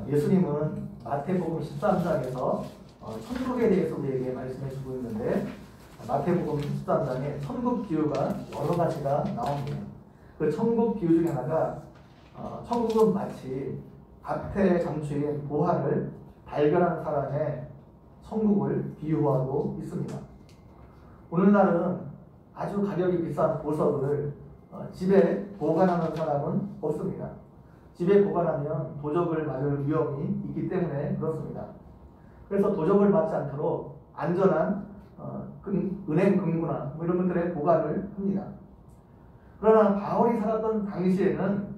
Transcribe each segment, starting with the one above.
예수님은 마태복음 13장에서 천국에 대해서 우리에게 말씀해 주고 있는데, 마태복음 13장에 천국 비유가 여러 가지가 나옵니다. 그 천국 비유 중에 하나가 천국은 마치 밭에 감추인 보화를 발견한 사람의 천국을 비유하고 있습니다. 오늘날은 아주 가격이 비싼 보석을 집에 보관하는 사람은 없습니다. 집에 보관하면 도적을 맞을 위험이 있기 때문에 그렇습니다. 그래서 도적을 맞지 않도록 안전한 은행 금고나 이런 것들에 보관을 합니다. 그러나 바울이 살았던 당시에는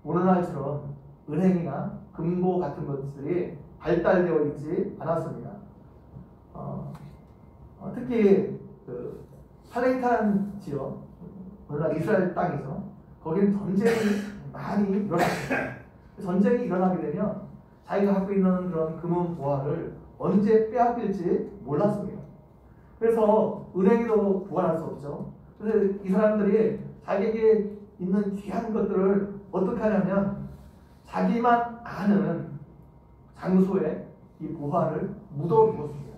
오늘날처럼 은행이나 금고 같은 것들이 발달되어 있지 않았습니다. 특히 그 팔레스타인 지역, 오늘날 이스라엘 땅이죠. 거기는 전쟁이 많이 일어납니다. 전쟁이 일어나게 되면 자기가 갖고 있는 그런 금은 보화를 언제 빼앗길지 몰랐습니다. 그래서 은행에도 보관할 수 없죠. 그래서 이 사람들이 자기에게 있는 귀한 것들을 어떻게 하냐면 자기만 아는 장소에 이 보화를 묻어두었습니다.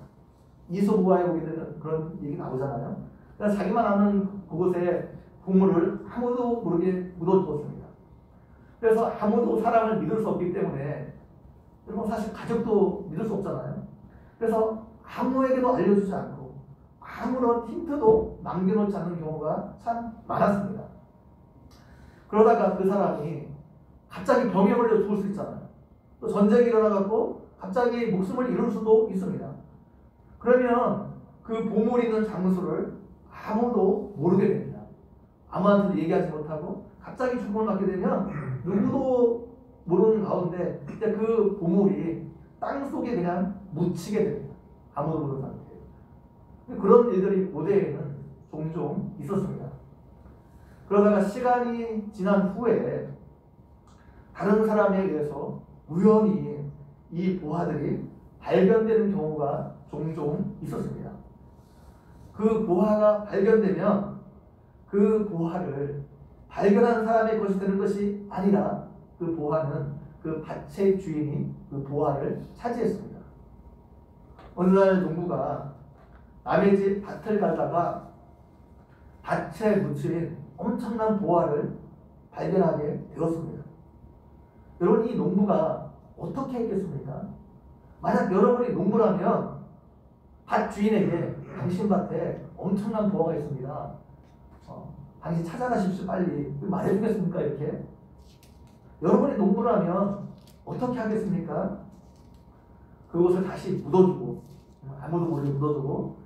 이소보화에 보게 되는 그런 얘기 나오잖아요. 그래서 자기만 아는 그곳에 보물을 아무도 모르게 묻어두었습니다. 그래서 아무도 사람을 믿을 수 없기 때문에, 그리고 사실 가족도 믿을 수 없잖아요. 그래서 아무에게도 알려주지 않고 아무런 힌트도 남겨놓지 않는 경우가 참 많았습니다. 그러다가 그 사람이 갑자기 병에 걸려 죽을 수 있잖아요. 또 전쟁이 일어나갖고 갑자기 목숨을 잃을 수도 있습니다. 그러면 그 보물이 있는 장소를 아무도 모르게 됩니다. 아무한테도 얘기하지 못하고 갑자기 죽음을 맞게 되면 누구도 모르는 가운데 그때 그 보물이 땅속에 그냥 묻히게 됩니다. 아무도 모르는 상태에. 그런 일들이 고대에는 종종 있었습니다. 그러다가 시간이 지난 후에 다른 사람에 의해서 우연히 이 보화들이 발견되는 경우가 종종 있었습니다. 그 보화가 발견되면 그 보화를 발견한 사람의 것이 되는 것이 아니라 그 보화는 그 밭의 주인이 그 보화를 차지했습니다. 어느 날 농부가 남의 집 밭을 가다가 밭에 묻힌 엄청난 보화를 발견하게 되었습니다. 여러분, 이 농부가 어떻게 했겠습니까? 만약 여러분이 농부라면 밭 주인에게 당신 밭에 엄청난 보화가 있습니다. 당신 찾아가십시오. 빨리 말해주겠습니까? 이렇게. 여러분이 농부라면 어떻게 하겠습니까? 그것을 다시 묻어두고, 아무도 모르게 묻어두고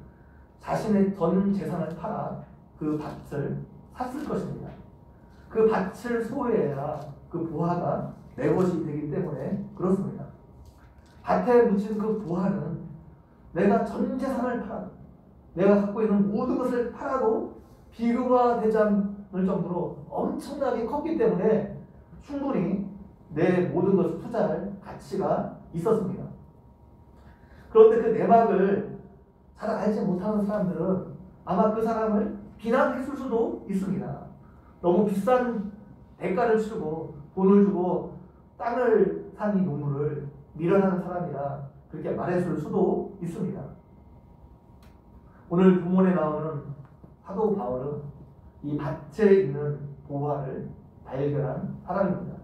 자신의 전 재산을 팔아 그 밭을 샀을 것입니다. 그 밭을 소유해야 그 보화가 내 것이 되기 때문에 그렇습니다. 밭에 묻힌 그 보화는 내가 전 재산을 팔아도, 내가 갖고 있는 모든 것을 팔아도 비교가 되지 않을 정도로 엄청나게 컸기 때문에 충분히 내 모든 것을 투자할 가치가 있었습니다. 그런데 그 내막을 잘 알지 못하는 사람들은 아마 그 사람을 비난했을 수도 있습니다. 너무 비싼 대가를 치르고 돈을 주고 땅을 산 이 농부를 미련한 사람이라 그렇게 말했을 수도 있습니다. 오늘 본문에 나오는 사도 바울은 이 밭에 있는 보화를 발견한 사람입니다.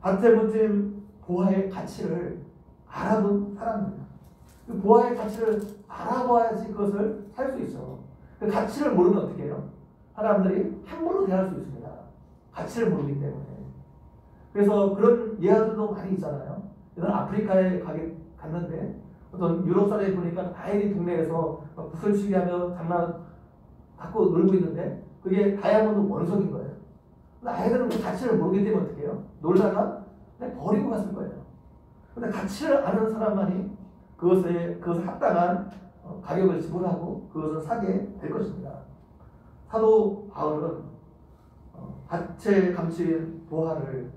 밭에 묻힌 보화의 가치를 알아본 사람입니다. 그 보화의 가치를 알아봐야지 그것을 살 수 있어. 그 가치를 모르면 어떻게 해요? 사람들이 함부로 대할 수 있습니다. 가치를 모르기 때문에. 그래서 그런 예화들도 많이 있잖아요. 저는 아프리카에 갔는데 어떤 유럽 사람이 보니까 아이들이 동네에서 구슬치기 하며 장난 갖고 놀고 있는데 그게 다이아몬드 원석인 거예요. 근데 아이들은 그 가치를 모르기 때문에 어떻게 해요? 놀다가 그냥 버리고 갔을 거예요. 근데 가치를 아는 사람만이 그것에 합당한 가격을 지불하고 그것을 사게 될 것입니다. 사도 바울은 밭에 감추인 보화를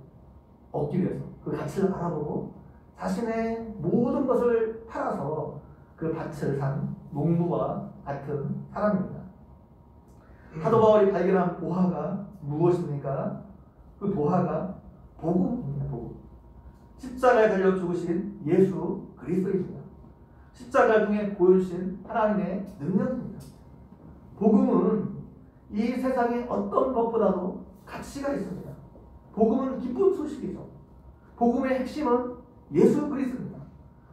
얻기 위해서 그 가치를 알아보고 자신의 모든 것을 팔아서 그 밭을 산 농부와 같은 사람입니다. 사도 바울이 발견한 보화가 무엇입니까? 그 보화가 복음입니다. 복음. 십자가에 달려 죽으신 예수 그리스도입니다. 십자가를 통해 보여주신 하나님의 능력입니다. 복음은 이 세상의 어떤 것보다도 가치가 있습니다. 복음은 기쁜 소식이죠. 복음의 핵심은 예수 그리스도입니다.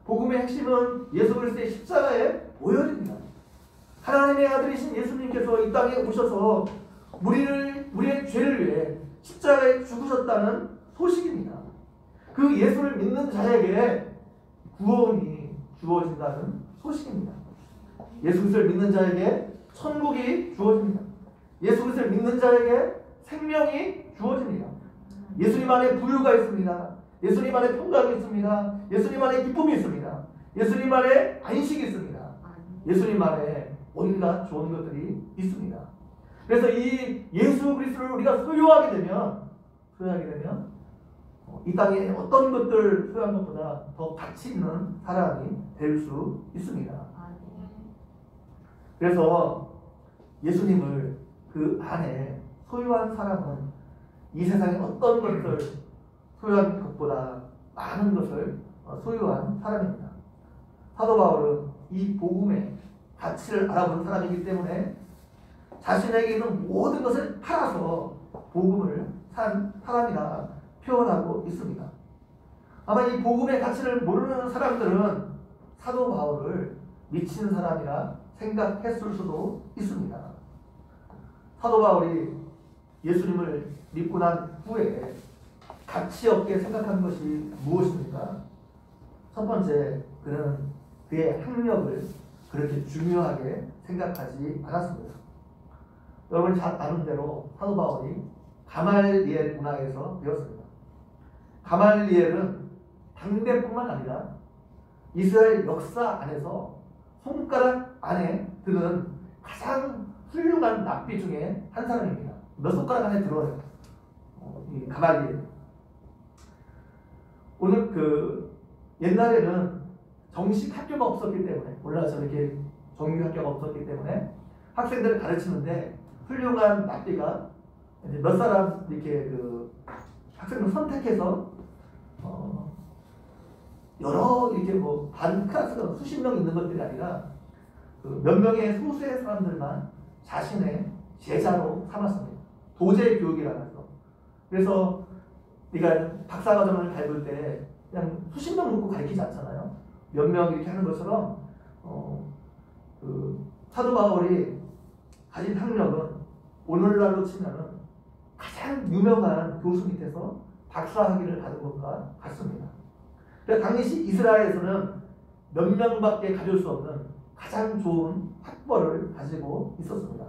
복음의 핵심은 예수 그리스도의 십자가의 오열입니다. 하나님의 아들이신 예수님께서 이 땅에 오셔서 우리의 죄를 위해 십자가에 죽으셨다는 소식입니다. 그 예수를 믿는 자에게 구원이 주어진다는 소식입니다. 예수 그리스도를 믿는 자에게 천국이 주어집니다. 예수 그리스도를 믿는 자에게 생명이 주어집니다. 예수님 안에 부유가 있습니다. 예수님 안에 평강이 있습니다. 예수님 안에 기쁨이 있습니다. 예수님 안에 안식이 있습니다. 예수님 안에 온갖 좋은 것들이 있습니다. 그래서 이 예수 그리스도를 우리가 소유하게 되면 이 땅에 어떤 것들 소유한 것보다 더 가치 있는 사람이 될 수 있습니다. 그래서 예수님을 그 안에 소유한 사람은 이 세상에 어떤 것을 소유한 것보다 많은 것을 소유한 사람입니다. 사도 바울은 이 복음의 가치를 알아본 사람이기 때문에 자신에게 있는 모든 것을 팔아서 복음을 산 사람이라 표현하고 있습니다. 아마 이 복음의 가치를 모르는 사람들은 사도 바울을 미친 사람이라 생각했을 수도 있습니다. 사도 바울이 예수님을 믿고 난 후에 가치 없게 생각한 것이 무엇입니까? 첫 번째, 그는 그의 학력을 그렇게 중요하게 생각하지 않았습니다. 여러분 잘 아는 대로 사도 바울이 가말리엘 문화에서 배웠습니다. 가말리엘은 당대뿐만 아니라 이스라엘 역사 안에서 손가락 안에 드는 가장 훌륭한 랍비 중에 한 사람입니다. 몇 손가락 안에 들어요. 이 가말리엘. 오늘 옛날에는 정식 학교가 없었기 때문에, 올라와서 이렇게 정규 학교가 없었기 때문에 학생들을 가르치는데 훌륭한 랍비가 이제 몇 사람 이렇게 학생들 선택해서 여러 이렇게 반 클래스가 수십 명 있는 것들이 아니라 몇 명의 소수의 사람들만 자신의 제자로 삼았습니다. 도제 교육이라고 해서. 그래서 네가 박사과정을 밟을 때 그냥 수십 명 놓고 가르치지 않잖아요. 몇 명 이렇게 하는 것처럼 사도 바울이 가진 학력은 오늘날로 치면은 가장 유명한 교수 밑에서 박사학위를 받은 것과 같습니다. 그러니까 당시 이스라엘에서는 몇 명밖에 가질 수 없는 가장 좋은 학벌을 가지고 있었습니다.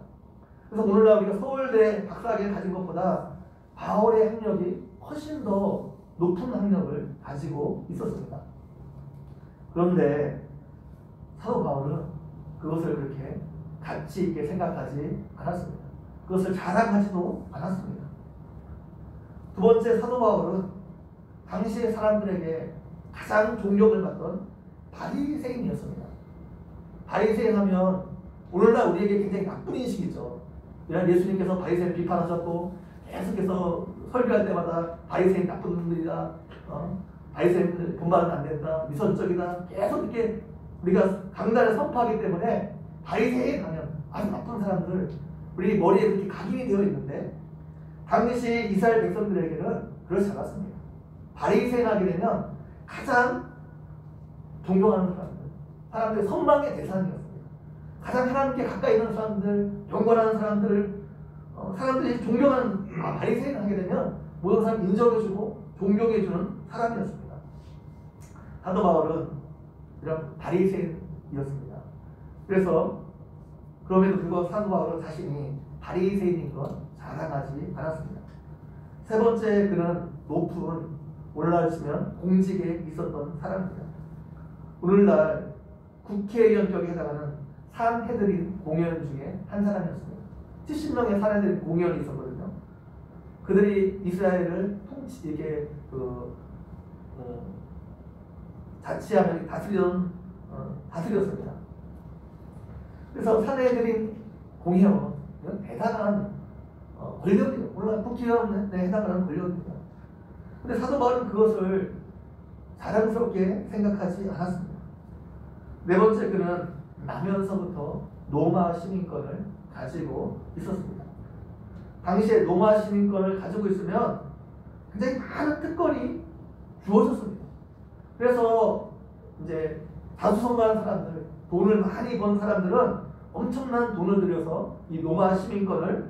그래서 오늘날 우리가 서울대 박사학위를 가진 것보다 바울의 학력이 훨씬 더 높은 학력을 가지고 있었습니다. 그런데 사도 바울은 그것을 그렇게 가치 있게 생각하지 않았습니다. 그것을 자랑하지도 않았습니다. 두 번째, 사도 바울은 당시의 사람들에게 가장 존경을 받던 바리새인이었습니다. 바리새인 하면 오늘날 우리에게 굉장히 나쁜 인식이죠. 이런 예수님께서 바리새인 비판하셨고 계속해서 설교할 때마다 바리새인 나쁜 놈들이다, 바리새인들 본받으면 안 된다, 미선적이다, 계속 이렇게 우리가 강단을 선포하기 때문에 바리새인 하면 아주 나쁜 사람들, 우리 머리에 그렇게 각인이 되어 있는데 당시 이스라엘 백성들에게는 그렇지 않았습니다. 바리새인 하게 되면 가장 존경하는 사람들, 선망의 대상이었습니다. 가장 하나님께 가까이 있는 사람들, 경건하는 사람들, 사람들이 존경하는 바리새인 하게 되면 모든 사람 인정해주고 존경해주는 사람이었습니다. 사도 바울은 이런 바리새인이었습니다. 그래서 그럼에도 불구하고 사도 바울은 자신이 바리새인인 것 자랑하지 않았습니다. 세 번째, 그는 높은, 오늘날 치면 공직에 있었던 사람입니다. 오늘날 국회의원격에 해당하는 산헤드린 공연 중에 한 사람이었습니다. 70명의 산헤드린 공연이 있었거든요. 그들이 이스라엘을 이렇게 자치하며 다스렸습니다. 그래서 산헤드린 공회원, 이건 대단한 권력이에요. 오늘날 국회의원에 해당하는 권력입니다. 근데 사도 바울은 그것을 자랑스럽게 생각하지 않았습니다. 네 번째, 그는 나면서부터 로마 시민권을 가지고 있었습니다. 당시에 로마 시민권을 가지고 있으면 굉장히 많은 특권이 주어졌습니다. 그래서 이제 다수성가한 사람들, 돈을 많이 번 사람들은 엄청난 돈을 들여서 이 로마 시민권을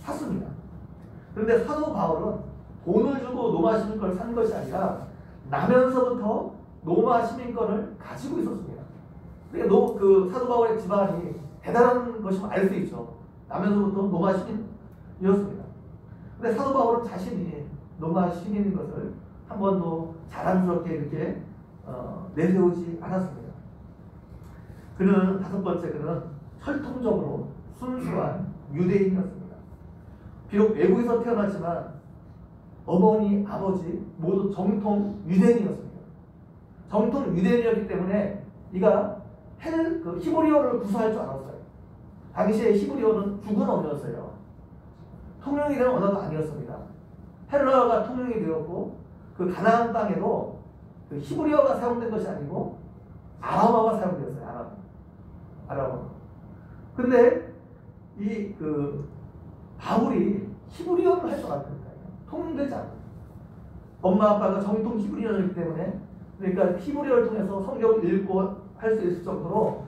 샀습니다. 그런데 사도 바울은 돈을 주고 로마 시민권을 산 것이 아니라 나면서부터 로마 시민권을 가지고 있었습니다. 그러니까 그 사도 바울의 집안이 대단한 것임을 알 수 있죠. 나면서부터 로마 시민이었습니다. 근데 사도 바울은 자신이 로마 시민인 것을 한 번도 자랑스럽게 이렇게 내세우지 않았습니다. 그는 다섯 번째, 그는 혈통적으로 순수한 유대인이었습니다. 비록 외국에서 태어났지만 어머니, 아버지 모두 정통 유대인이었습니다. 정통 유대인이었기 때문에 이가 히브리어를 구사할 줄 알았어요. 당시에 히브리어는 죽은 언어였어요. 통용이 되는 언어가 아니었습니다. 헬라어가 통용이 되었고 그 가나안 땅에도 그 히브리어가 사용된 것이 아니고 아람어가 사용되었어요. 아람어. 근데 이 바울이 히브리어를 할 줄 알았습니다. 통용되지 않아요. 엄마 아빠가 정통 히브리어이기 때문에, 그러니까 히브리어를 통해서 성경을 읽고 할 수 있을 정도로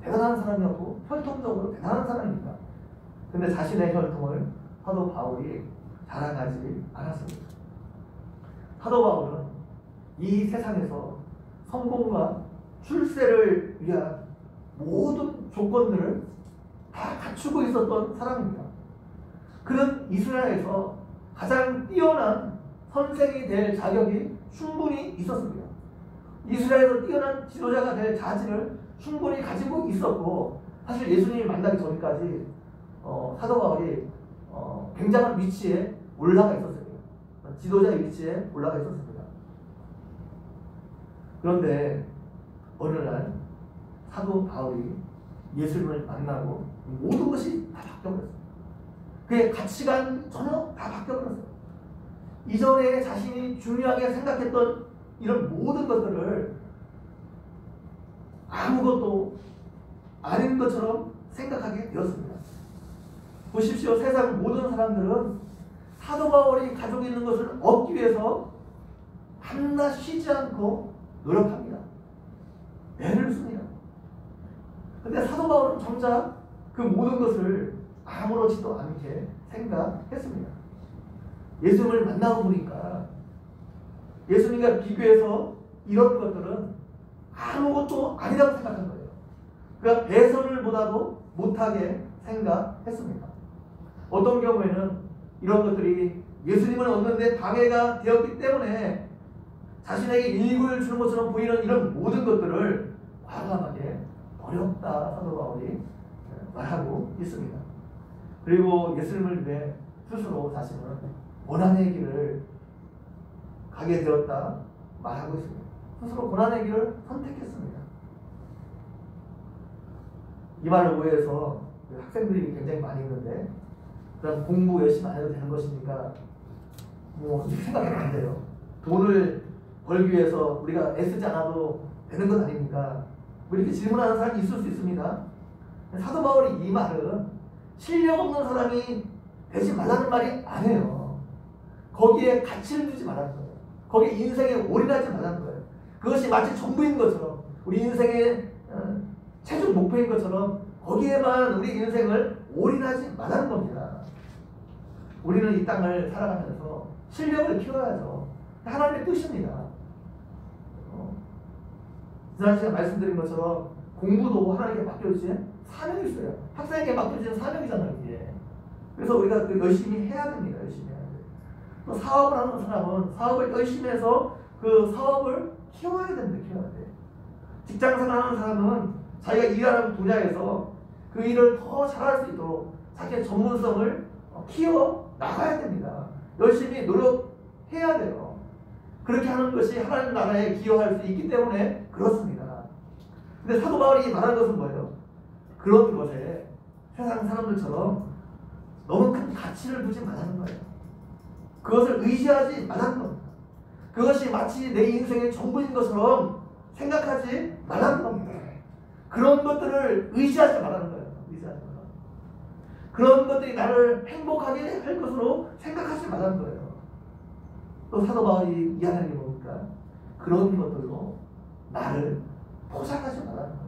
대단한 사람이었고 혈통적으로 대단한 사람입니다. 근데 자신의 혈통을 사도 바울이 자랑하지 않았습니다. 사도 바울은 이 세상에서 성공과 출세를 위한 모든 조건들을 다 갖추고 있었던 사람입니다. 그는 이스라엘에서 가장 뛰어난 선생이 될 자격이 충분히 있었습니다. 이스라엘에서 뛰어난 지도자가 될 자질을 충분히 가지고 있었고, 사실 예수님을 만나기 전까지 사도 바울이 굉장한 위치에 올라가 있었어요. 지도자의 위치에 올라가 있었습니다. 그런데 어느 날 사도 바울이 예수님을 만나고 모든 것이 다 바뀌어버렸어요. 그의 가치관 전혀 다 바뀌어버렸어요. 이전에 자신이 중요하게 생각했던 이런 모든 것들을 아무것도 아닌 것처럼 생각하게 되었습니다. 보십시오. 세상 모든 사람들은 사도 바울이 가지고 있는 것을 얻기 위해서 밤낮 쉬지 않고 노력합니다. 애를 씁니다. 그런데 사도 바울은 정작 그 모든 것을 아무렇지도 않게 생각했습니다. 예수님을 만나고 보니까 예수님과 비교해서 이런 것들은 아무것도 아니라고 생각한 거예요. 그러니까 배설을보다도 못하게 생각했습니다. 어떤 경우에는 이런 것들이 예수님을 얻는데 방해가 되었기 때문에 자신에게 일구를 주는 것처럼 보이는 이런 모든 것들을 과감하게 어렵다 사도 바울이 말하고 있습니다. 그리고 예수님을 위해 스스로 자신은 고난의 길을 가게 되었다 말하고 있습니다. 스스로 고난의 길을 선택했습니다. 이 말을 오해해서 학생들이 굉장히 많이 있는데, 그럼 공부 열심히 안 해도 되는 것이니까 뭐 생각하면 안 돼요. 돈을 벌기 위해서 우리가 애쓰지 않아도 되는 것 아닙니까? 뭐 이렇게 질문하는 사람이 있을 수 있습니다. 사도 바울이 이 말은 실력 없는 사람이 되지 말라는 말이 아니에요. 거기에 가치를 두지 말라는 거예요. 거기에 인생에 올인하지 말라는 거예요. 그것이 마치 전부인 것처럼, 우리 인생의 최종 목표인 것처럼 거기에만 우리 인생을 올인하지 말라는 겁니다. 우리는 이 땅을 살아가면서 실력을 키워야죠. 하나님의 뜻입니다. 지난 시간에 말씀드린 것처럼 공부도 하나님께 맡겨주신 사명이 있어요. 학생에게 맡겨주신 사명이잖아요, 이게. 그래서 우리가 열심히 해야 됩니다. 열심히 해야 돼요. 또 사업을 하는 사람은 사업을 열심히 해서 그 사업을 키워야 됩니다. 키워야 돼. 직장 생활하는 사람은 자기가 일하는 분야에서 그 일을 더 잘할 수 있도록 자기의 전문성을 키워 나가야 됩니다. 열심히 노력해야 돼요. 그렇게 하는 것이 하나님 나라에 기여할 수 있기 때문에 그렇습니다. 근데 사도 바울이 말하는 것은 뭐예요? 그런 것에 세상 사람들처럼 너무 큰 가치를 두지 말라는 거예요. 그것을 의지하지 말라는 겁니다. 그것이 마치 내 인생의 전부인 것처럼 생각하지 말라는 겁니다. 그런 것들을 의지하지 말라는 거예요. 의지하지 말라. 그런 것들이 나를 행복하게 할 것으로 생각하지 말라는 거예요. 또 사도 바울이 이야기하는 게 뭡니까? 그런 것들로 나를 포장하지 말라는 거예요.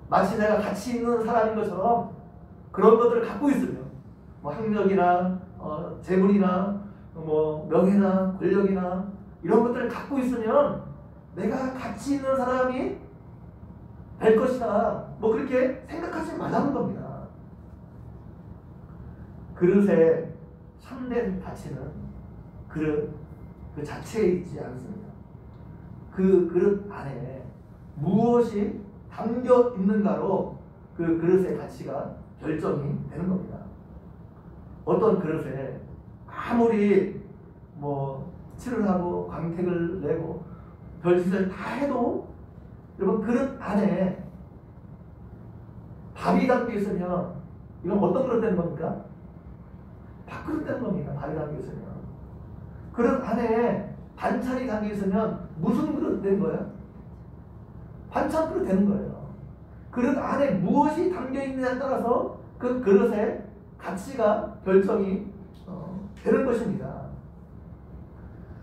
마치 내가 가치 있는 사람인 것처럼 그런 것들을 갖고 있으면 뭐 학력이나 재물이나 뭐 명예나 권력이나 이런 것들을 갖고 있으면 내가 가치 있는 사람이 될 것이다. 뭐 그렇게 생각하지 말라는 겁니다. 그릇의 참된 가치는 그릇 그 자체에 있지 않습니다. 그 그릇 안에 무엇이 담겨 있는가로 그 그릇의 가치가 결정이 되는 겁니다. 어떤 그릇에 아무리 뭐 칠을 하고 광택을 내고 별짓을 다 해도 여러분 그릇 안에 밥이 담겨 있으면 이건 어떤 그릇 되는 겁니까? 밥그릇 되는 겁니다. 밥이 담겨 있으면. 그릇 안에 반찬이 담겨 있으면 무슨 그릇 되는 거예요? 반찬 그릇 되는 거예요. 그릇 안에 무엇이 담겨 있느냐에 따라서 그 그릇의 가치가 결정이 되는 것입니다.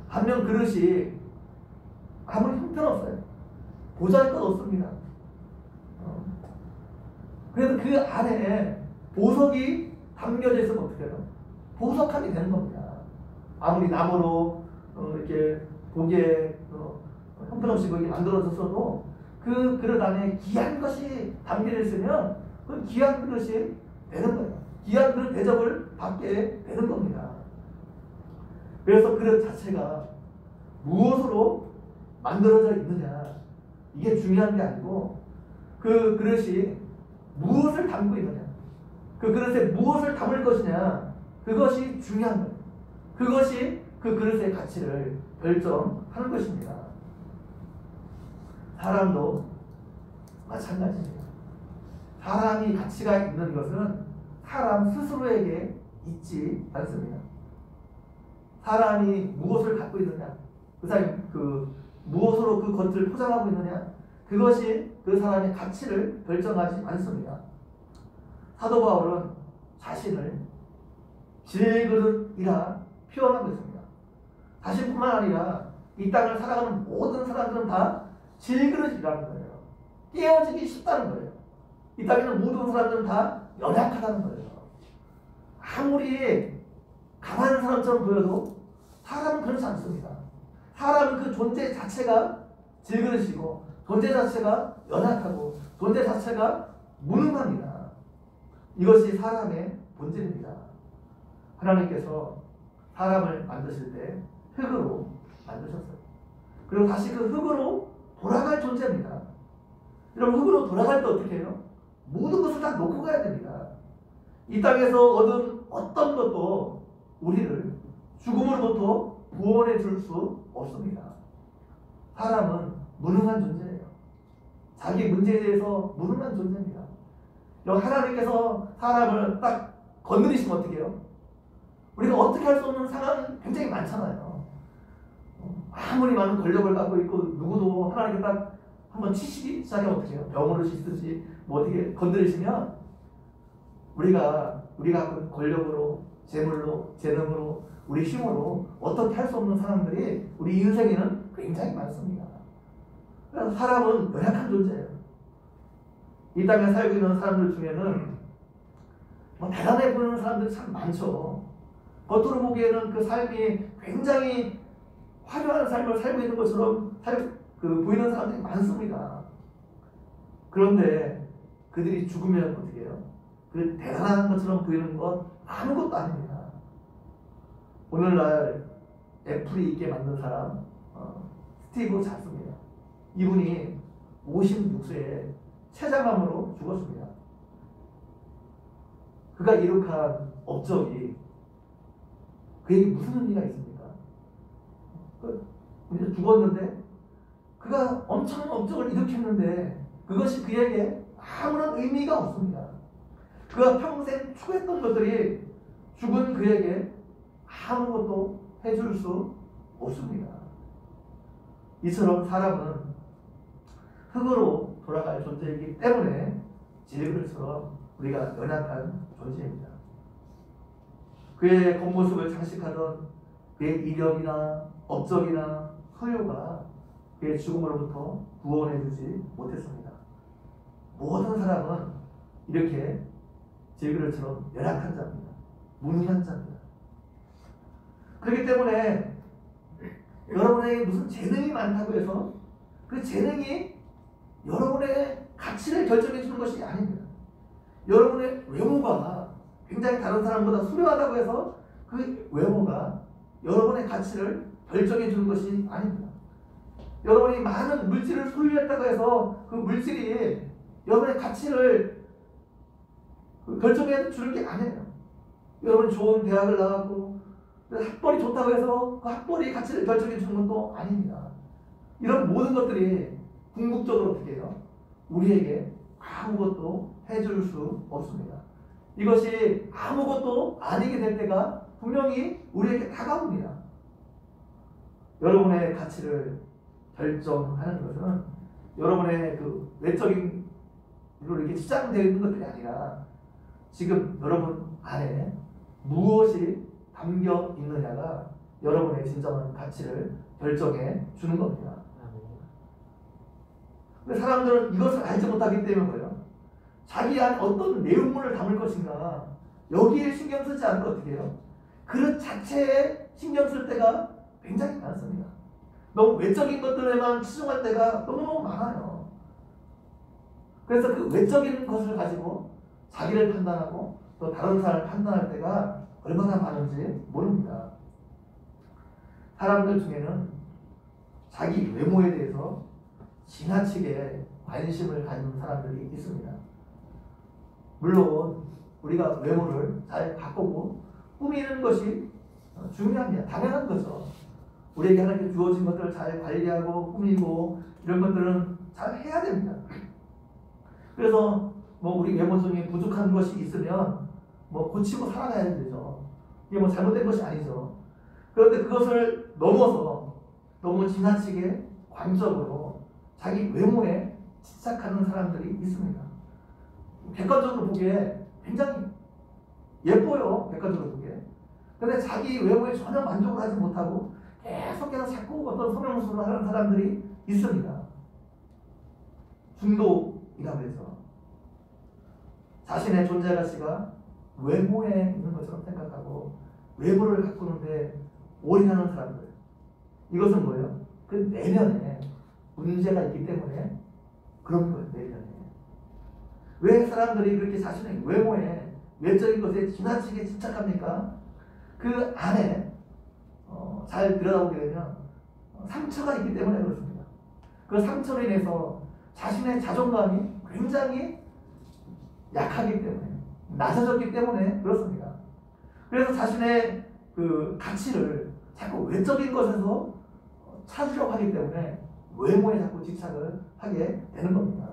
반면 그릇이 아무리 형편없어요. 보잘것없습니다. 그래서 그 안에 보석이 담겨져 있으면 어떻게 해요? 보석함이 되는 겁니다. 아무리 나무로 이렇게 보기에 형편없이 거기 만들어졌어도 그 그릇 안에 귀한 것이 담겨져 있으면 그 귀한 그릇이 되는 거예요. 귀한 그릇 대접을 받게 되는 겁니다. 그래서 그릇 자체가 무엇으로 만들어져 있느냐 이게 중요한 게 아니고 그 그릇이 무엇을 담고 있느냐 그 그릇에 무엇을 담을 것이냐 그것이 중요한 거예요. 그것이 그 그릇의 가치를 결정하는 것입니다. 사람도 마찬가지입니다. 사람이 가치가 있는 것은 사람 스스로에게 있지 않습니다. 사람이 무엇을 갖고 있느냐 그 사람이 무엇으로 그 것을 포장하고 있느냐 그것이 그 사람의 가치를 결정하지 않습니다. 사도 바울은 자신을 질그릇이라 표현하고 있습니다. 자신뿐만 아니라 이 땅을 살아가는 모든 사람들은 다 질그릇이라는 거예요. 깨어지기 쉽다는 거예요. 이 땅에 있는 모든 사람들은 다 연약하다는 거예요. 아무리 강한 사람처럼 보여도 사람은 그렇지 않습니다. 사람은 그 존재 자체가 질그릇이고 존재 자체가 연약하고 존재 자체가 무능합니다. 이것이 사람의 본질입니다. 하나님께서 사람을 만드실 때 흙으로 만드셨어요. 그리고 다시 그 흙으로 돌아갈 존재입니다. 여러분 흙으로 돌아갈 때 어떻게 해요? 모든 것을 다 놓고 가야 됩니다. 이 땅에서 얻은 어떤 것도 우리를 죽음으로부터 구원해 줄 수 없습니다. 사람은 무능한 존재예요. 자기 문제에 대해서 무능한 존재입니다. 여기 하나님께서 사람을 딱 건드리시면 어떻게 해요? 우리가 어떻게 할 수 없는 상황이 굉장히 많잖아요. 아무리 많은 권력을 갖고 있고 누구도 하나님께 딱 한번 치시기 시작하면 어떻게 해요? 병으로 씻듯이 뭐 어떻게 건드리시면 우리가 갖고 권력으로 재물로 재능으로 우리 힘으로 어떻게 할 수 없는 상황들이 우리 인생에는 굉장히 많습니다. 그래서 사람은 연약한 존재예요. 이 땅에 살고 있는 사람들 중에는 뭐 대단해 보이는 사람들이 참 많죠. 겉으로 보기에는 그 삶이 굉장히 화려한 삶을 살고 있는 것처럼 보이는 사람들이 많습니다. 그런데 그들이 죽으면 어떻게 해요? 그 대단한 것처럼 보이는 것 아무것도 아닙니다. 오늘날 애플이 있게 만든 사람 스티브 잡스입니다. 이분이 56세에 췌장암으로 죽었습니다. 그가 이룩한 업적이 그에게 무슨 의미가 있습니까? 이제 죽었는데 그가 엄청난 업적을 일으켰는데 그것이 그에게 아무런 의미가 없습니다. 그가 평생 추구했던 것들이 죽은 그에게 아무것도 해줄 수 없습니다. 이처럼 사람은 흙으로 돌아갈 존재이기 때문에 질그릇처럼 우리가 연약한 존재입니다. 그의 겉모습을 장식하던 그의 이력이나 업적이나 소유가 그의 죽음으로부터 구원해주지 못했습니다. 모든 사람은 이렇게 질그릇처럼 연약한 자입니다. 무능한 자입니다. 그렇기 때문에 여러분에게 무슨 재능이 많다고 해서 그 재능이 여러분의 가치를 결정해 주는 것이 아닙니다. 여러분의 외모가 굉장히 다른 사람보다 수려하다고 해서 그 외모가 여러분의 가치를 결정해 주는 것이 아닙니다. 여러분이 많은 물질을 소유했다고 해서 그 물질이 여러분의 가치를 결정해 주는 게 아니에요. 여러분이 좋은 대학을 나왔고 학벌이 좋다고 해서 그 학벌이 가치를 결정해 주는 것도 아닙니다. 이런 모든 것들이 궁극적으로 어떻게 해요? 우리에게 아무것도 해줄 수 없습니다. 이것이 아무것도 아니게 될 때가 분명히 우리에게 다가옵니다. 여러분의 가치를 결정하는 것은 여러분의 그 외적인 일로 이렇게 치장되어 있는 것들이 아니라 지금 여러분 안에 무엇이 담겨 있느냐가 여러분의 진정한 가치를 결정해 주는 겁니다. 근데 사람들은 이것을 알지 못하기 때문에 뭐예요? 자기 안에 어떤 내용물을 담을 것인가 여기에 신경 쓰지 않고 어떻게 해요? 그릇 자체에 신경 쓸 때가 굉장히 많습니다. 너무 외적인 것들에만 치중할 때가 너무너무 많아요. 그래서 그 외적인 것을 가지고 자기를 판단하고 또 다른 사람을 판단할 때가 얼마나 많은지 모릅니다. 사람들 중에는 자기 외모에 대해서 지나치게 관심을 가지는 사람들이 있습니다. 물론 우리가 외모를 잘 가꾸고 꾸미는 것이 중요합니다. 당연한 거죠. 우리에게 하나님께 주어진 것들을 잘 관리하고 꾸미고 이런 것들은 잘 해야 됩니다. 그래서 뭐 우리 외모 중에 부족한 것이 있으면 뭐 고치고 살아가야 되죠. 이게 뭐 잘못된 것이 아니죠. 그런데 그것을 넘어서 너무 지나치게 관적으로 자기 외모에 집착하는 사람들이 있습니다. 객관적으로 보기에 굉장히 예뻐요. 객관적으로 보기에. 그런데 자기 외모에 전혀 만족을 하지 못하고 계속해서 자꾸 어떤 성형수술을 하는 사람들이 있습니다. 중독이라고 해서 자신의 존재 가치가 외모에 있는 것처럼 생각하고 외모를 가꾸는데 올인하는 사람들. 이것은 뭐예요? 그 내면에 문제가 있기 때문에 그런 거예요. 내면에. 왜 사람들이 그렇게 자신의 외모에 외적인 것에 지나치게 집착합니까? 그 안에 잘 들여다보게 되면 상처가 있기 때문에 그렇습니다. 그 상처로 인해서 자신의 자존감이 굉장히 약하기 때문에 낮아졌기 때문에 그렇습니다. 그래서 자신의 그 가치를 자꾸 외적인 것에서 찾으려고 하기 때문에 외모에 자꾸 집착을 하게 되는 겁니다.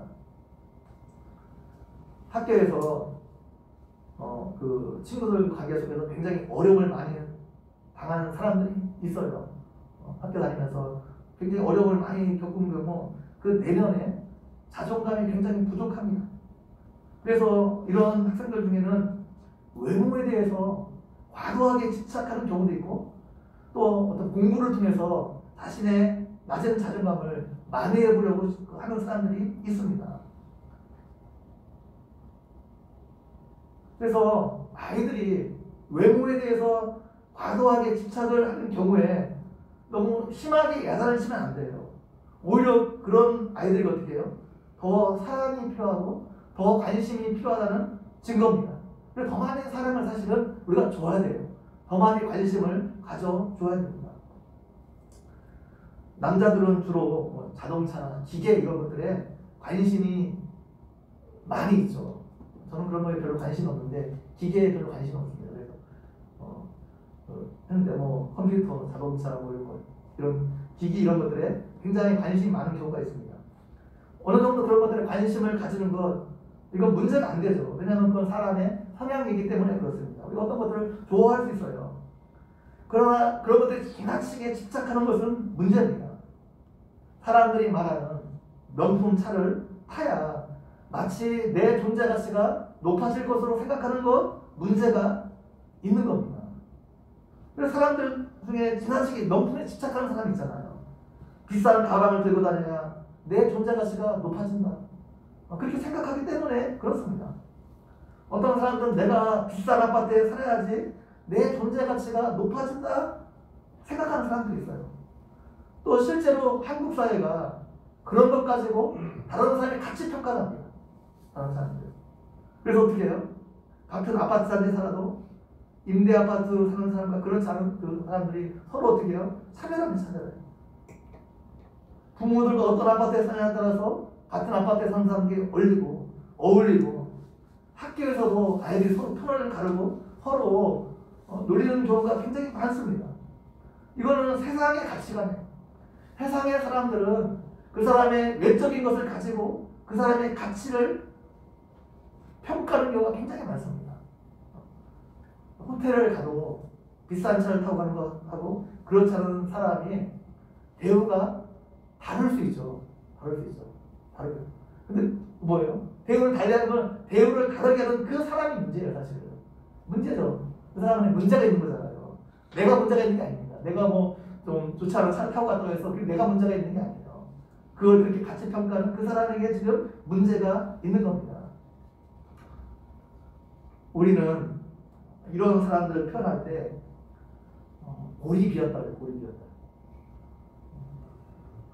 학교에서 그 친구들 관계 속에서 굉장히 어려움을 많이 당하는 사람들이 있어요. 학교 다니면서 굉장히 어려움을 많이 겪은 경우 그 내면에 자존감이 굉장히 부족합니다. 그래서 이런 학생들 중에는 외모에 대해서 과도하게 집착하는 경우도 있고 또 어떤 공부를 통해서 자신의 낮은 자존감을 만회해 보려고 하는 사람들이 있습니다. 그래서 아이들이 외모에 대해서 과도하게 집착을 하는 경우에 너무 심하게 야단을 치면 안 돼요. 오히려 그런 아이들이 어떻게 해요? 더 사랑이 필요하고 더 관심이 필요하다는 증거입니다. 그래서 더 많은 사람을 사실은 우리가 줘야 돼요. 더 많이 관심을 가져줘야 됩니다. 남자들은 주로 뭐 자동차나 기계 이런 것들에 관심이 많이 있죠. 저는 그런 거에 별로 관심이 없는데 기계에 별로 관심이 없습니다. 그래서 했는데 뭐 컴퓨터, 자동차 뭐 이런 기기 이런 것들에 굉장히 관심이 많은 경우가 있습니다. 어느 정도 그런 것들에 관심을 가지는 것 이건 문제가 안 되죠. 왜냐하면 그건 사람의 성향이기 때문에 그렇습니다. 우리가 어떤 것들을 좋아할 수 있어요. 그러나 그런 것들에 지나치게 집착하는 것은 문제입니다. 사람들이 말하는 명품 차를 타야 마치 내 존재 가치가 높아질 것으로 생각하는 것 문제가 있는 겁니다. 그래서 사람들 중에 지나치게 명품에 집착하는 사람이 있잖아요. 비싼 가방을 들고 다녀야 내 존재 가치가 높아진다. 그렇게 생각하기 때문에 그렇습니다. 어떤 사람들은 내가 비싼 아파트에 살아야지 내 존재 가치가 높아진다 생각하는 사람들이 있어요. 또 실제로 한국 사회가 그런 것 가지고 다른 사람의 가치 평가를 합니다. 다른 사람들. 그래서 어떻게 해요? 같은 아파트 단지에 살아도 임대 아파트 사는 사람과 그렇지 않은 그 사람들이 서로 어떻게 해요? 차별합니다. 차별해요. 부모들과 어떤 아파트에 사냐에 따라서 같은 아파트에 사는 사람들이 어울리고 학교에서도 아이들이 서로 편을 가르고 서로 놀리는 경우가 굉장히 많습니다. 이거는 세상의 가치관이에요. 세상의 사람들은 그 사람의 외적인 것을 가지고 그 사람의 가치를 평가하는 경우가 굉장히 많습니다. 호텔을 가도 비싼 차를 타고 가는 것하고 그렇지 않은 사람이 대우가 다를 수 있죠. 다르게. 근데 뭐예요? 대우를 달리하는 건 대우를 다르게 하는 그 사람이 문제예요, 사실은. 문제죠. 그 사람은 문제가 있는 거잖아요. 내가 문제가 있는 게 아닙니다. 내가 뭐 좀 좋지 않은 차를 타고 갔다고 해서 내가 문제가 있는 게 아니에요. 그걸 그렇게 가치 평가하는 그 사람에게 지금 문제가 있는 겁니다. 우리는 이런 사람들을 표현할 때 골이 비었다.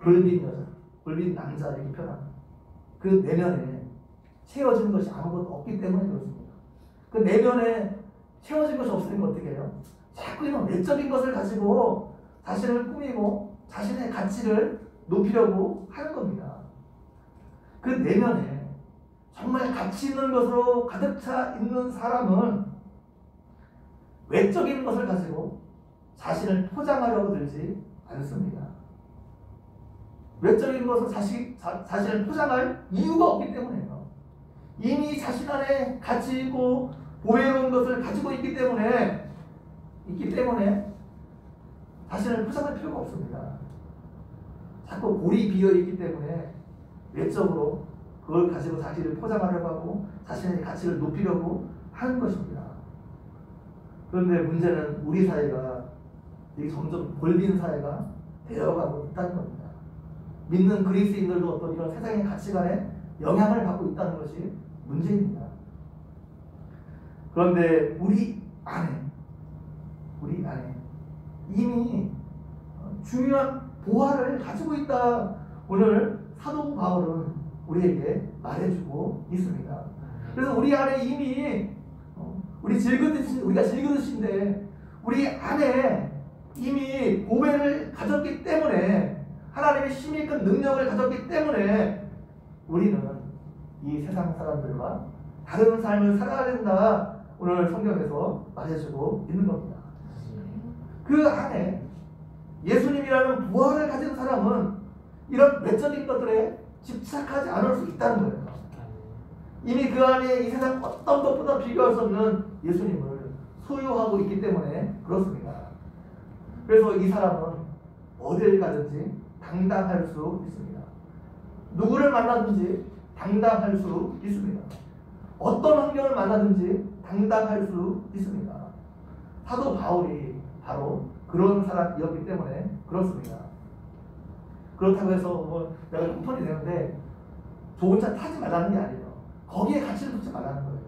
골빈 여자, 골빈 남자 이렇게 표현합니다. 그 내면에 채워진 것이 아무것도 없기 때문에 그렇습니다. 그 내면에 채워진 것이 없으니까 어떻게 해요? 자꾸 이런 외적인 것을 가지고 자신을 꾸미고 자신의 가치를 높이려고 하는 겁니다. 그 내면에 정말 가치 있는 것으로 가득 차 있는 사람은 외적인 것을 가지고 자신을 포장하려고 들지 않습니다. 외적인 것을 자신을 포장할 이유가 없기 때문에요. 이미 자신 안에 가치 있고 보배로운 것을 가지고 있기 때문에 자신을 포장할 필요가 없습니다. 자꾸 골이 비어있기 때문에 외적으로 그걸 가지고 자신을 포장하려고 하고 자신의 가치를 높이려고 하는 것입니다. 그런데 문제는 우리 사회가 점점 골빈 사회가 되어가고 있다는 겁니다. 믿는 그리스인들도 어떤 이런 세상의 가치관에 영향을 받고 있다는 것이 문제입니다. 그런데 우리 안에 이미 중요한 보화를 가지고 있다. 오늘 사도 바울은 우리에게 말해주고 있습니다. 그래서 우리 안에 이미 우리가 질그릇인데 우리 안에 이미 보배를 가졌기 때문에 하나님의 힘이 있는 능력을 가졌기 때문에 우리는 이 세상 사람들과 다른 삶을 살아야 된다. 오늘 성경에서 말해주고 있는 겁니다. 그 안에 예수님이라는 부활을 가진 사람은 이런 외적인 것들에 집착하지 않을 수 있다는 거예요. 이미 그 안에 이 세상 어떤 것보다 비교할 수 없는 예수님을 소유하고 있기 때문에 그렇습니다. 그래서 이 사람은 어딜 가든지 당당할 수 있습니다. 누구를 만나든지 당당할 수 있습니다. 어떤 환경을 만나든지 당당할 수 있습니다. 사도 바울이 바로 그런 사람이었기 때문에 그렇습니다. 그렇다고 해서 내가 형편이 되는데 좋은 차 타지 말라는 게 아니에요. 거기에 가치를 두지 말라는 거예요.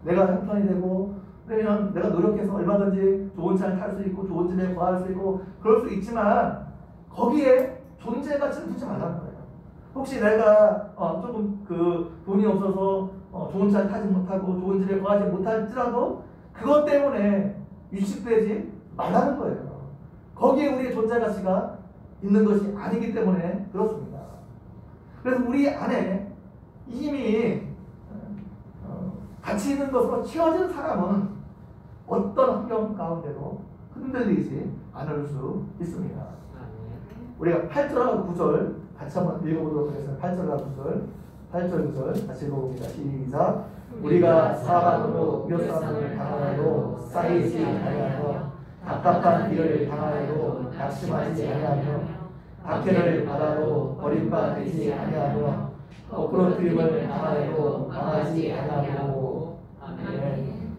내가 형편이 되고 그러면 내가 노력해서 얼마든지 좋은 차를 탈 수 있고 좋은 집에 거할 수 있고 그럴 수 있지만 거기에 존재 가치를 두지 말라는 거예요. 혹시 내가 조금 돈이 없어서 좋은 차를 타지 못하고 좋은 집에 거하지 못할지라도 그것 때문에 위축되지 말라는 거예요. 거기에 우리의 존재 가치가 있는 것이 아니기 때문에 그렇습니다. 그래서 우리 안에 이미 가치 있는 것으로 채워진 사람은 어떤 환경 가운데도 흔들리지 않을 수 있습니다. 우리가 8절하고 9절 같이 한번 읽어보도록 하겠습니다. 8절하고 9절 같이 읽어봅니다. 시작. 우리가 사방으로 묘사함을 당하여도 쌓이지 아니하며 답답한 길을 당하여도 낙심하지 아니하며 박해를 받아도 버림바 되지 아니하며 거꾸로뜨림을 당하여도 망하지 아니하고. 아멘.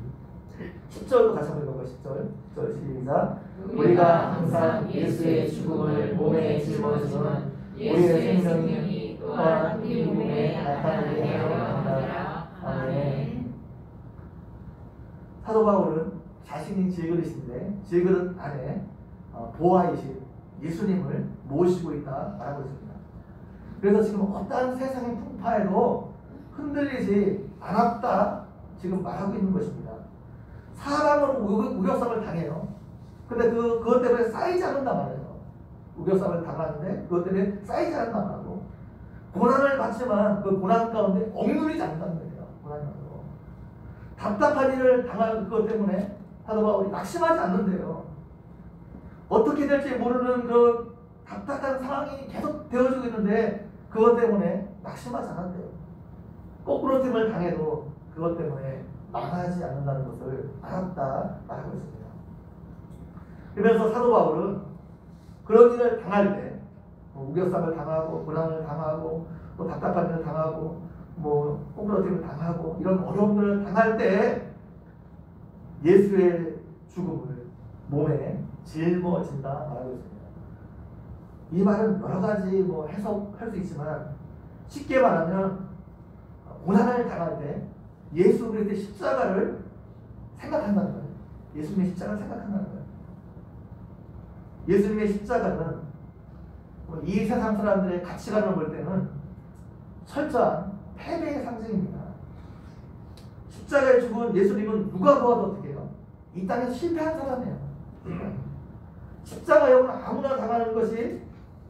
10절도 같이 한번 읽어볼까요? 10절 시작. 우리가 항상 예수의 죽음을 몸에 짊어지면 우리의 생명이 또한 이 몸에 나타나게 하려 합니다. 아멘. 사도 바울은 자신이 질그릇인데 질그릇 안에 보아이신 예수님을 모시고 있다 말하고 있습니다. 그래서 지금 어떠한 세상의 풍파에도 흔들리지 않았다 지금 말하고 있는 것입니다. 사람은 우겨쌈을 당해요. 근데 그것 때문에 쌓이지 않는단 말이에요. 우겨쌈을 당하는데 그것 때문에 쌓이지 않는단 말이고, 고난을 받지만 그 고난 가운데 억누르지 않는다는 거예요. 고난으로 답답한 일을 당할 것 때문에 사도 바울이 낙심하지 않는데요. 어떻게 될지 모르는 그 답답한 상황이 계속 되어지고 있는데 그것 때문에 낙심하지 않았대요. 거꾸로짐을 당해도 그것 때문에 망하지 않는다는 것을 알았다 말하고 있습니다. 그러면서 사도 바울은 그런 일을 당할 때 우겨쌈을 당하고 고난을 당하고 또 답답한 일을 당하고 거꾸로짐을 당하고 이런 어려움들을 당할 때 예수의 죽음을 몸에 짊어진다 말하고 있습니다. 이 말은 여러 가지 해석할 수 있지만 쉽게 말하면 고난을 당할 때 예수 그리스도의 십자가를 생각한다는 거예요. 예수님의 십자가를 생각한다는 거예요. 예수님의 십자가는 이 세상 사람들의 가치관을 볼 때는 철저한 패배의 상징입니다. 십자가에 죽은 예수님은 누가 보아도 어떻게 해요? 이 땅에서 실패한 사람이에요. 십자가역은 아무나 당하는 것이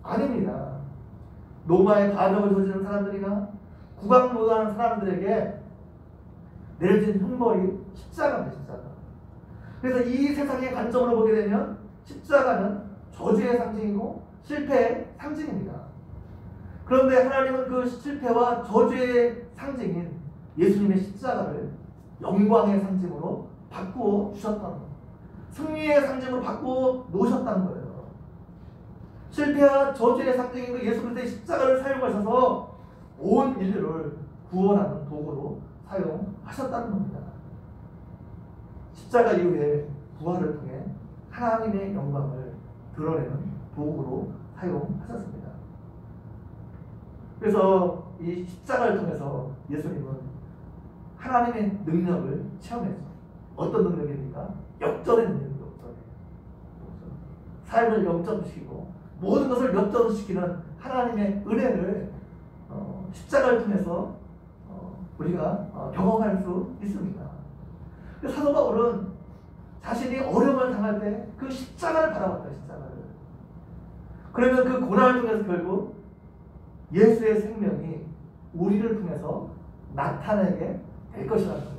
아닙니다. 로마의 반역을 저지른 사람들이나 국왕노당하는 사람들에게 내려진 형벌이 십자가입니다. 십자가. 그래서 이 세상의 관점으로 보게 되면 십자가는 저주의 상징이고 실패의 상징입니다. 그런데 하나님은 그 실패와 저주의 상징인 예수님의 십자가를 영광의 상징으로 바꾸어 주셨다는 거예요. 승리의 상징으로 바꾸어 놓으셨다는 거예요. 실패와 저주의 상징인 그 예수 그리스도의 십자가를 사용하셔서 온 인류를 구원하는 도구로 사용하셨다는 겁니다. 십자가 이후에 부활을 통해 하나님의 영광을 드러내는 도구로 사용하셨습니다. 그래서 이 십자가를 통해서 예수님은 하나님의 능력을 체험했어요. 어떤 능력입니까? 역전의 능력이에요. 삶을 역전시키고 모든 것을 역전시키는 하나님의 은혜를 십자가를 통해서 우리가 경험할 수 있습니다. 사도 바울은 자신이 어려움을 당할 때 그 십자가를 바라봤다. 십자가를. 그러면 그 고난을 통해서 결국 예수의 생명이 우리를 통해서 나타나게 될 것이라는 거예요.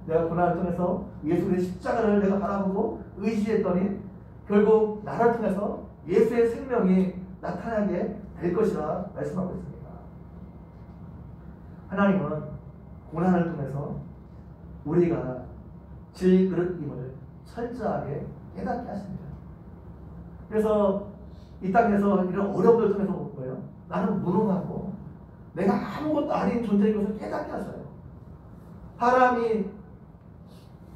내가 고난을 통해서 예수의 십자가를 내가 바라보고 의지했더니 결국 나를 통해서 예수의 생명이 나타나게 될 것이라 말씀하고 있습니다. 하나님은 고난을 통해서 우리가 질그릇임을 철저하게 깨닫게 하십니다. 그래서 이 땅에서 이런 어려움을 통해서 볼 거예요. 나는 무능하고 내가 아무것도 아닌 존재인 것을 깨닫게 하셔요. 사람이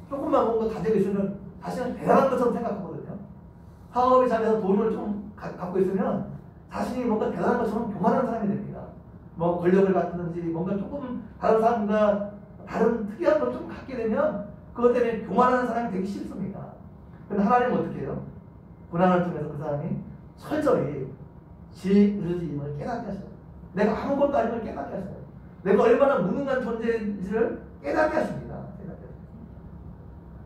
조금만 뭔가 가지고 있으면 자신은 대단한 것처럼 생각하거든요. 사업이 잘해서 돈을 좀 갖고 있으면 자신이 뭔가 대단한 것처럼 교만한 사람이 됩니다. 권력을 갖든지 뭔가 조금 다른 사람과 다른 특이한 걸 좀 갖게 되면 그것 때문에 교만한 사람이 되기 싫습니다. 그런데 하나님은 어떻게 해요? 고난을 통해서 그 사람이 철저히 질그릇임을 깨닫게 하셔요. 내가 아무것도 아닌 걸 깨닫게 하셔요. 내가 얼마나 무능한 존재인지를 깨닫게 하십니다.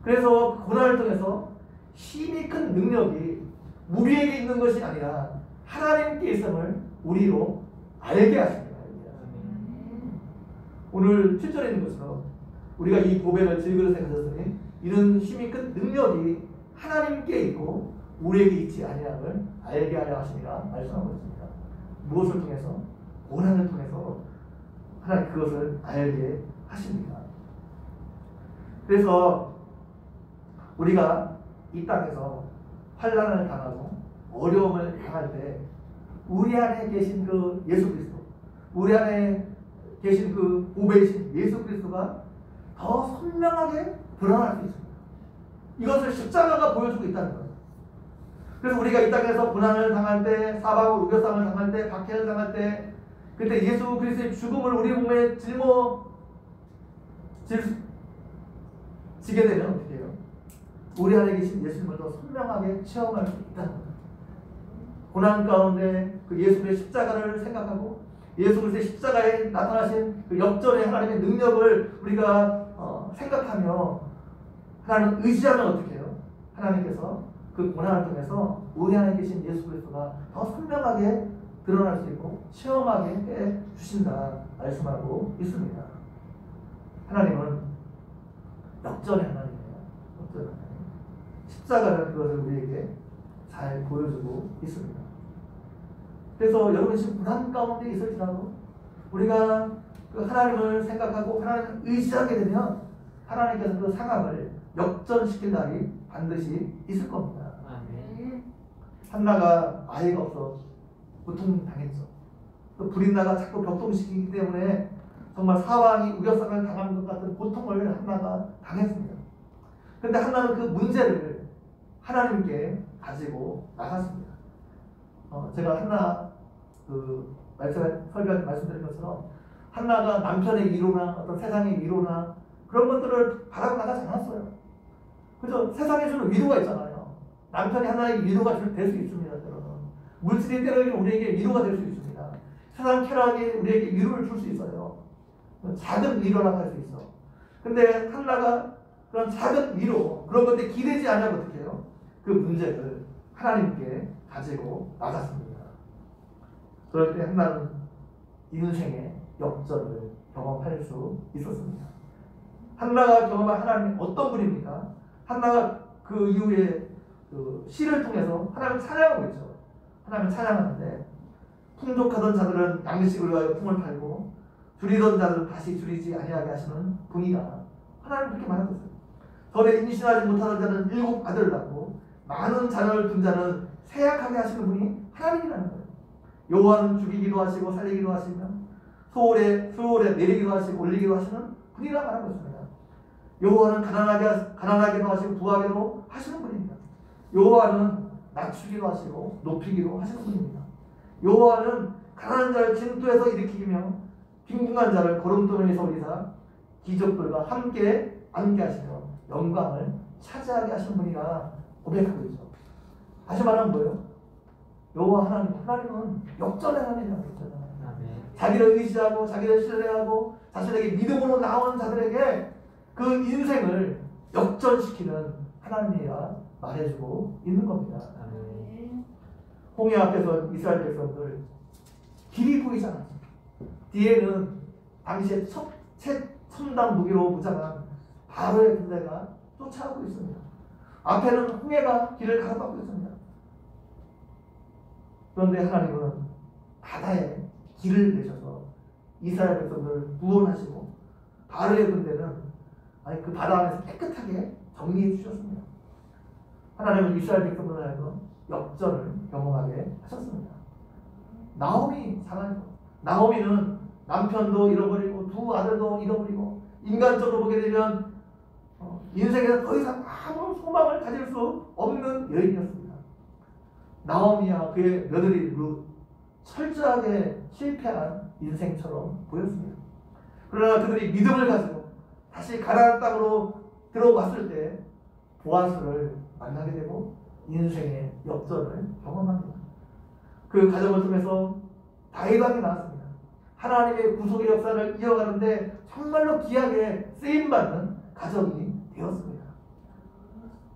그래서 고난을 통해서 힘이 큰 능력이 우리에게 있는 것이 아니라 하나님께 있음을 우리로 알게 하십니다. 오늘 7절에 있는 것처럼 우리가 이 고백을 질그릇에 가졌으니 이런 힘이 큰 능력이 하나님께 있고 우리에게 있지 아니함을 알게 하려 하시니라 말씀하고 있습니다. 무엇을 통해서? 고난을 통해서 하나님 그것을 알게 하십니다. 그래서 우리가 이 땅에서 환난을 당하고 어려움을 당할 때 우리 안에 계신 그 예수 그리스도, 우리 안에 계신 그 보배이신 예수 그리스도가 더 선명하게 드러날 수 있습니다. 이것을 십자가가 보여주고 있다는 거예요. 그래서 우리가 이 땅에서 고난을 당할 때, 사방으로 우겨쌈을 당할 때, 박해를 당할 때, 그때 예수 그리스도의 죽음을 우리 몸에 지게 되면 어떻게 해요? 우리 안에 계신 예수님을 더 선명하게 체험할 수 있다는 거예요. 고난 가운데 그 예수님의 십자가를 생각하고 예수 그리스도의 십자가에 나타나신 그 역전의 하나님의 능력을 우리가 생각하며 하나님을 의지하면 어떻게 해요? 하나님께서 그 고난을 통해서 우리 안에 계신 예수 그리스도가 더 선명하게 드러날 수 있고 체험하게 해 주신다 말씀하고 있습니다. 하나님은 역전의 하나님이에요. 역전의 하나님. 십자가는 그것을 우리에게 잘 보여주고 있습니다. 그래서 여러분 지금 고난 가운데 있을지라도 우리가 그 하나님을 생각하고 하나님을 의지하게 되면 하나님께서 그 상황을 역전시킬 날이 반드시 있을 겁니다. 한나가 아이가 없어 고통당했죠. 또 브린나가 자꾸 격동시키기 때문에 정말 사방이 우겨쌈을 당하는 것 같은 고통을 한나가 당했습니다. 그런데 한나는 그 문제를 하나님께 가지고 나갔습니다. 제가 한나 설교할 때 말씀드린 것처럼 한나가 남편의 위로나 어떤 세상의 위로나 그런 것들을 바라고 나가지 않았어요. 그죠? 세상에 주는 위로가 있잖아요. 남편이 하나의 위로가 될 수 있습니다. 여러분. 물질이 때로는 우리에게 위로가 될 수 있습니다. 세상 쾌락이 우리에게 위로를 줄 수 있어요. 작은 위로라고 할 수 있어. 근데 한나가 그런 작은 위로 그런 것에 기대지 않으면 어떻게 해요? 그 문제를 하나님께 가지고 나갔습니다. 그럴 때 한나는 인생의 역전을 경험할 수 있었습니다. 한나가 경험한 하나님이 어떤 분입니까? 한나가 그 이후에 그 시를 통해서 하나님을 찬양하고 있죠. 하나님을 찬양하는데 풍족하던 자들은 양식을 위하여 품을 팔고 줄이던 자들은 다시 줄이지 아니하게 하시는 분이다. 하나님 그렇게 말하셨어요. 전에 임신하지 못하던 자는 7 아들을 낳고 많은 자녀를 둔 자는 세약하게 하시는 분이 하나님이라는 거예요. 여호와는 죽이기도 하시고 살리기도 하시며 수월에 내리기도 하시고 올리기도 하시는 분이라 말하고 있습니다. 여호와는 가난하게도 하시고 부하게도 하시는 분입니다. 여호와는 낮추기도 하시고 높이기도 하시는 분입니다. 여호와는 가난한 자를 진토에서 일으키며 빈궁한 자를 거름돌에서 올리사 기적들과 함께 앉게 하시며 영광을 차지하게 하시는 분이라 고백하고 있죠. 다시 말하면 뭐예요? 여호와 하나님은 역전의 하나님이라고 했잖아요. 자기를 의지하고 자기를 신뢰하고 자신에게 믿음으로 나오는 자들에게 그 인생을 역전시키는 하나님이라 말해주고 있는 겁니다. 홍해 앞에서 이스라엘 백성들 길이 보이지 않았습니다. 뒤에는 당시에 첨단 무기로 무장한 바로의 군대가 쫓아오고 있습니다. 앞에는 홍해가 길을 가로막고 있습니다. 그런데 하나님은 바다에 길을 내셔서 이스라엘 백성들을 구원하시고 바로의 군대는 그 바다 안에서 깨끗하게 정리해 주셨습니다. 하나님은 이스라엘 백성들을 하여금 역전을 경험하게 하셨습니다. 나오미 사랑해요. 나오미는 남편도 잃어버리고 2 아들도 잃어버리고 인간적으로 보게 되면 인생에서 더 이상 아무 소망을 가질 수 없는 여인이었습니다. 나오미와 그의 며느리 룻 철저하게 실패한 인생처럼 보였습니다. 그러나 그들이 믿음을 가지고 다시 가나안 땅으로 들어왔을 때 보아스를 만나게 되고 인생의 역전을 경험합니다. 그 과정을 통해서 다윗 왕이 나왔습니다. 하나님의 구속의 역사를 이어가는데 정말로 귀하게 쓰임받는 가정이 되었습니다.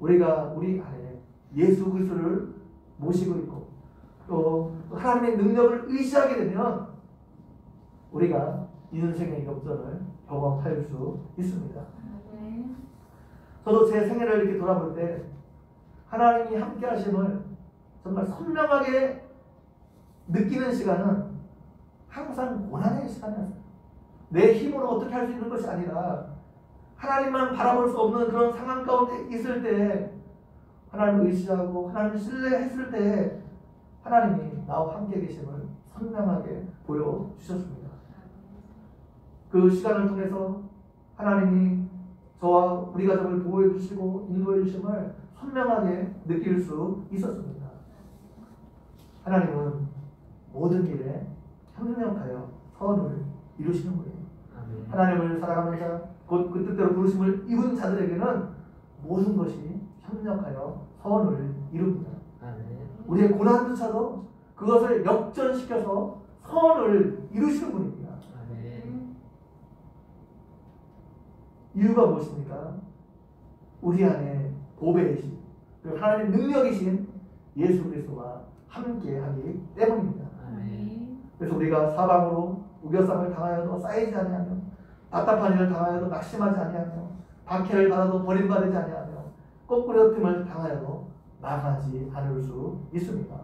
우리가 우리 안에 예수 그리스도를 모시고 있고 또 하나님의 능력을 의지하게 되면 우리가 인생의 역전을 경험할 수 있습니다. 저도 제 생애를 이렇게 돌아볼 때 하나님이 함께 하심을 정말 선명하게 느끼는 시간은 항상 고난의 시간이었어요. 내 힘으로 어떻게 할 수 있는 것이 아니라 하나님만 바라볼 수 없는 그런 상황 가운데 있을 때 하나님을 의지하고 하나님을 신뢰했을 때 하나님이 나와 함께 계심을 선명하게 보여주셨습니다. 그 시간을 통해서 하나님이 저와 우리 가족을 보호해 주시고 인도해 주심을 선명하게 느낄 수 있었습니다. 하나님은 모든 일에 협력하여 선을 이루시는 분이에요. 하나님을 사랑하는 자, 곧 그 뜻대로 부르심을 입은 자들에게는 모든 것이 협력하여 선을 이룹니다. 우리의 고난조차도 그것을 역전시켜서 선을 이루시는 분입니다. 이유가 무엇입니까? 우리 안에 보배이신 그리고 하나님의 능력이신 예수 그리스도와 함께하기 때문입니다. 그래서 우리가 사방으로 우겨쌈을 당하여도 쌓이지 아니하며 답답한 일을 당하여도 낙심하지 아니하며 박해를 받아도 버림받지 아니하며 거꾸러짐을 당하여도 망하지 않을 수 있습니다.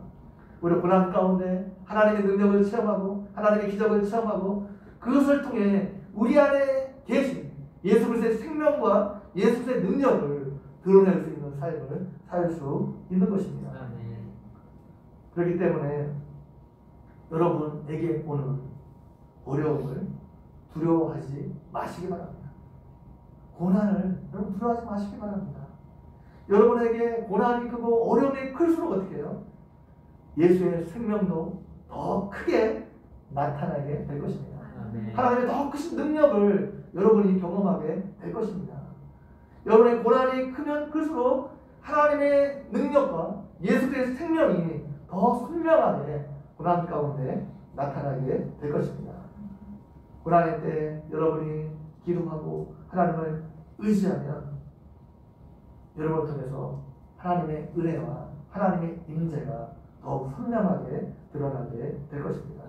우리 고난 가운데 하나님의 능력을 체험하고 하나님의 기적을 체험하고 그것을 통해 우리 안에 계신 예수 그리스도의 생명과 예수 그리스도의 능력을 드러낼 수 있는 삶을 살 수 있는 것입니다. 그렇기 때문에 여러분에게 오는 어려움을 두려워하지 마시기 바랍니다. 고난을 여러분 두려워하지 마시기 바랍니다. 여러분에게 고난이 크고 어려움이 클수록 어떻게 해요? 예수의 생명도 더 크게 나타나게 될 것입니다. 하나님의 더 크신 능력을 여러분이 경험하게 될 것입니다. 여러분의 고난이 크면 클수록 하나님의 능력과 예수의 생명이 더 선명하게 고난 가운데 나타나게 될 것입니다. 고난의 때 여러분이 기도하고 하나님을 의지하면 여러분을 통해서 하나님의 은혜와 하나님의 임재가 더욱 선명하게 드러나게 될 것입니다.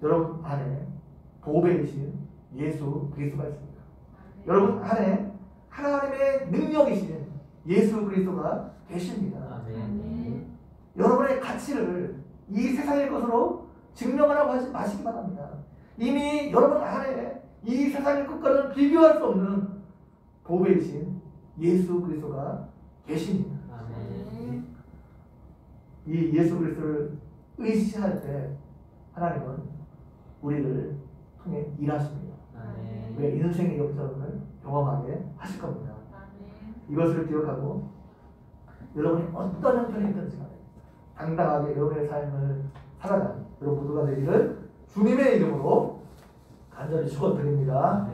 여러분 안에 보배이신 예수 그리스도가 있습니다. 여러분 안에 하나님의 능력이신 예수 그리스도가 계십니다. 여러분의 가치를 이 세상의 것으로 증명하라고 하지 마시기 바랍니다. 이미 여러분 안에 이 세상의 것과는 비교할 수 없는 보배이신 예수 그리스도가 계십니다. 이 예수 그리스도를 의지할 때 하나님은 우리를 통해 일하십니다. 왜 인생의 역전을 경험하게 하실 겁니다. 이것을 기억하고 여러분이 어떤 형편이 있든지 간에 당당하게 여러분의 삶을 살아가는 여러분 모두가 되기를 주님의 이름으로 간절히 축원드립니다.